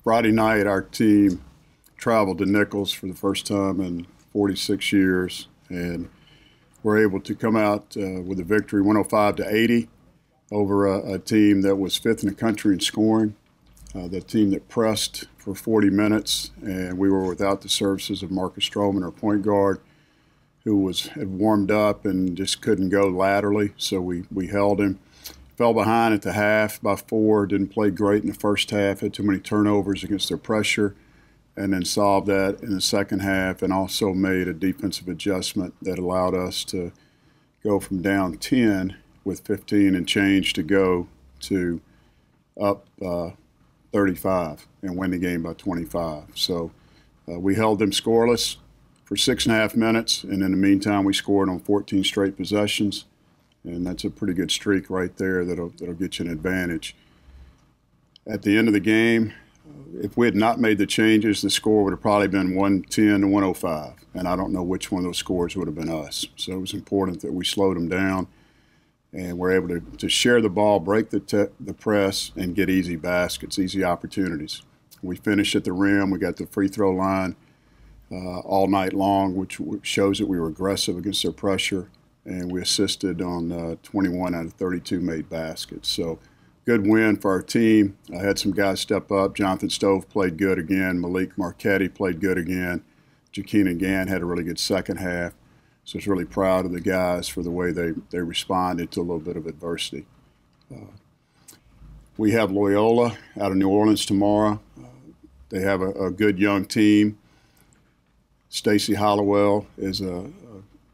Friday night, our team traveled to Nicholls for the first time in 46 years, and were able to come out with a victory, 105-80, over a team that was fifth in the country in scoring. The team that pressed for 40 minutes, and we were without the services of Marcus Stroman, our point guard, who had warmed up and just couldn't go laterally, so we held him. Fell behind at the half by 4, didn't play great in the first half, had too many turnovers against their pressure, and then solved that in the second half, and also made a defensive adjustment that allowed us to go from down 10 with 15 and change to go to up 35 and win the game by 25. So we held them scoreless for 6.5 minutes, and in the meantime we scored on 14 straight possessions, and that's a pretty good streak right there that'll get you an advantage. At the end of the game, if we had not made the changes, the score would have probably been 110-105, and I don't know which one of those scores would have been us. So it was important that we slowed them down and we're able to share the ball, break the press, and get easy baskets, easy opportunities. We finished at the rim. We got the free throw line all night long, which shows that we were aggressive against their pressure, and we assisted on 21 out of 32 made baskets. So good win for our team. I had some guys step up. Jonathan Stove played good again. Malik Marquetti played good again. Jakeem and Gant had a really good second half. So I was really proud of the guys for the way they responded to a little bit of adversity. We have Loyola out of New Orleans tomorrow. They have a good young team. Stacy Hollowell is a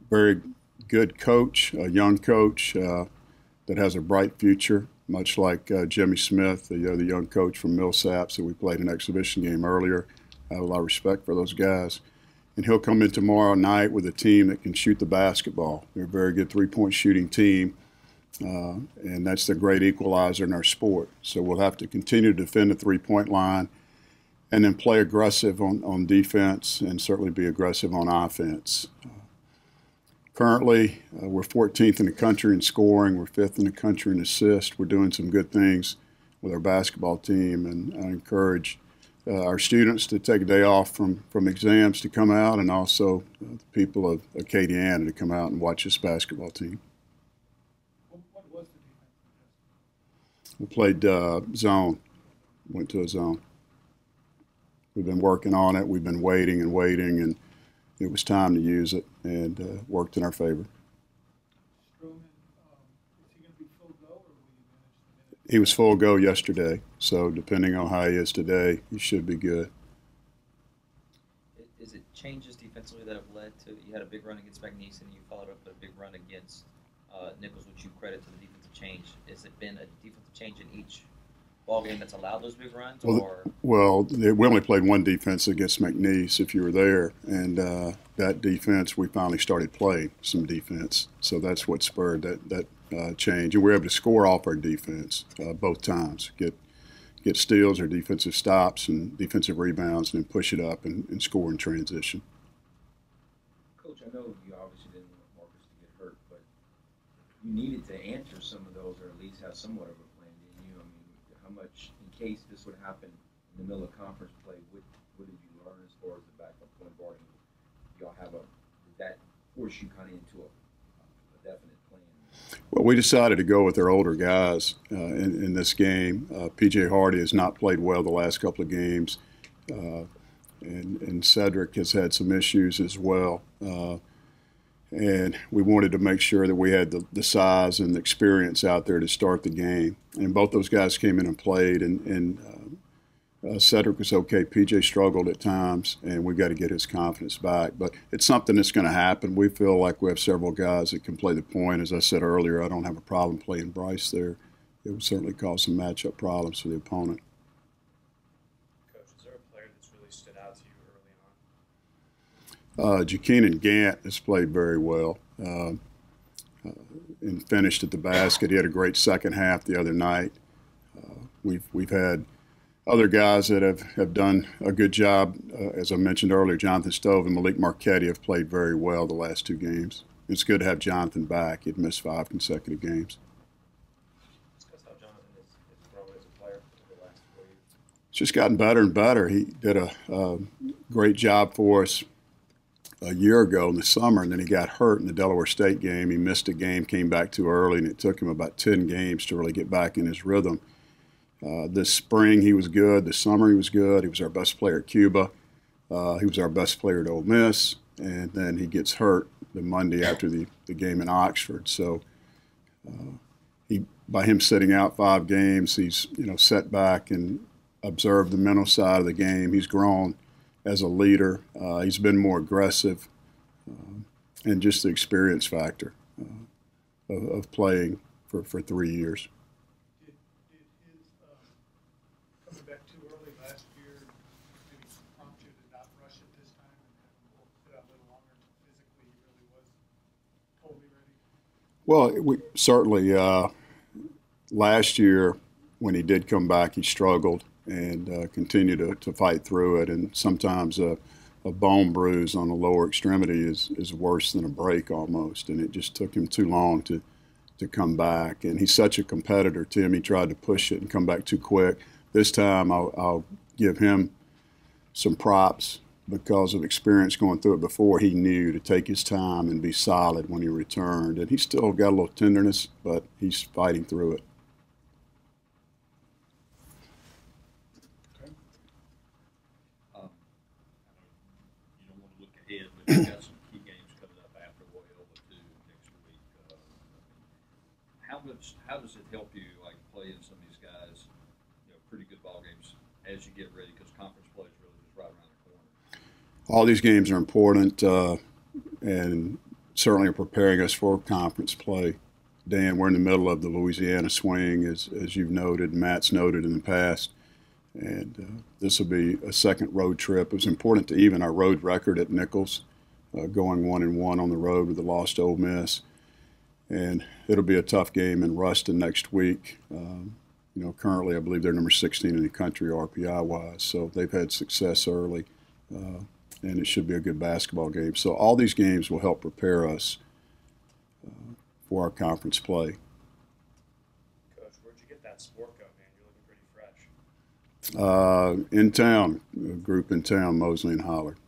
very good coach, a young coach that has a bright future, much like Jimmy Smith, the young coach from Millsaps that we played an exhibition game earlier. I have a lot of respect for those guys. And he'll come in tomorrow night with a team that can shoot the basketball. They're a very good three-point shooting team, and that's the great equalizer in our sport. So we'll have to continue to defend the three-point line and then play aggressive on defense and certainly be aggressive on offense. Currently, we're 14th in the country in scoring. We're 5th in the country in assists. We're doing some good things with our basketball team, and I encourage our students to take a day off from exams to come out, and also the people of Acadiana to come out and watch this basketball team. What was the defense? We played zone, went to a zone. We've been working on it. We've been waiting, and it was time to use it, and worked in our favor. Stroman, is he going to be full go, or will you manage the minutes? He was full go yesterday, so depending on how he is today, he should be good. Is it changes defensively that have led to, you had a big run against McNeese and you followed up with a big run against Nicholls, which you credit to the defensive change. Has it been a defensive change in each ball game that's allowed those big runs? Well, we only played one defense against McNeese, if you were there, and that defense, we finally started playing some defense. So that's what spurred that change. And we were able to score off our defense both times, get steals or defensive stops and defensive rebounds, and then push it up and score in transition. Coach, I know you obviously didn't want Marcus to get hurt, but you needed to answer some of those, or at least have somewhat of a plan, didn't you? I mean, how much, in case this would happen in the middle of conference play, what did you learn as far as the backup point guard? Y'all have did that force you kind of into a definite plan? Well, we decided to go with our older guys in this game. P.J. Hardy has not played well the last couple of games, and Cedric has had some issues as well. And we wanted to make sure that we had the size and the experience out there to start the game. And both those guys came in and played, and Cedric was okay. PJ struggled at times, and we've got to get his confidence back. But it's something that's going to happen. We feel like we have several guys that can play the point. As I said earlier, I don't have a problem playing Bryce there. It would certainly cause some matchup problems for the opponent. Coach, is there a player that's really stood out to you early on? Jakeem and Gant has played very well and finished at the basket. He had a great second half the other night. We've had other guys that have done a good job. As I mentioned earlier, Jonathan Stove and Malik Marquetti have played very well the last two games. It's good to have Jonathan back. He'd missed 5 consecutive games. Discuss how Jonathan has grown as a player over the last 4 years. just gotten better and better. He did a great job for us a year ago in the summer, and then he got hurt in the Delaware State game. He missed a game, came back too early, and it took him about 10 games to really get back in his rhythm. This spring he was good. This summer he was good. He was our best player at Cuba. He was our best player at Ole Miss, and then he gets hurt the Monday after the game in Oxford. So by him sitting out 5 games, he's set back and observed the mental side of the game. He's grown as a leader. He's been more aggressive, and just the experience factor of playing for 3 years. Did his coming back too early last year maybe prompt you to not rush it this time and have him sit out a little longer until physically he really was totally ready? Well, we certainly last year when he did come back, he struggled and continued to fight through it. And sometimes a bone bruise on the lower extremity is worse than a break almost. And it just took him too long to come back. And he's such a competitor, Tim. He tried to push it and come back too quick. This time I'll give him some props because of experience going through it before. He knew to take his time and be solid when he returned. And he's still got a little tenderness, but he's fighting through it. You've got some key games coming up after Loyola-2 next week. How does it help you, like playing some of these guys, pretty good ball games as you get ready, because conference play is really just right around the corner? All these games are important and certainly are preparing us for conference play. Dan, we're in the middle of the Louisiana swing, as you've noted, Matt's noted in the past. And this will be a second road trip. It was important to even our road record at Nicholls, going 1-1 on the road with a loss to Ole Miss. And it'll be a tough game in Ruston next week. Currently I believe they're number 16 in the country RPI-wise, so they've had success early, and it should be a good basketball game. So all these games will help prepare us for our conference play. Coach, where'd you get that sport coat, man? You're looking pretty fresh. In town, a group in town, Mosley and Holler.